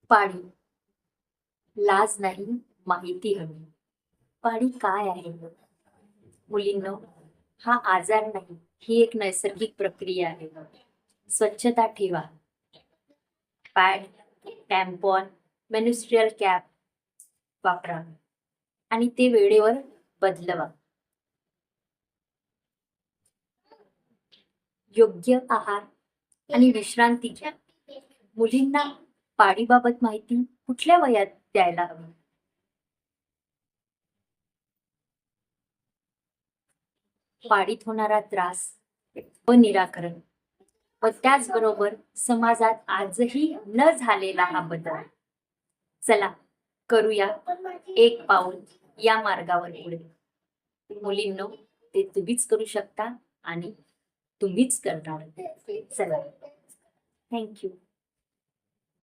पाळी, लाज नाही, माहिती हवी. पाळी काय आहे? मुलींनो, हा आजार नाही, ही एक नैसर्गिक प्रक्रिया आहे. स्वच्छता ठेवा. पॅड, टॅम्पॉन, मेन्स्ट्रुअल कॅप वापरा आणि ते वेळेवर बदलवा. योग्य आहार आणि विश्रांती घ्या. मुलींना पाळीबाबत माहिती कुठल्या वयात द्यायला हवी? पाळीत होणारा त्रास व निराकरण व त्याचबरोबर समाजात आजही न झालेला हा बदल. चला करूया एक पाऊल या मार्गावर पुढे. मुलींनो, ते तुम्हीच करू शकता आणि तुम्हीच करणार. चला, थँक्यू.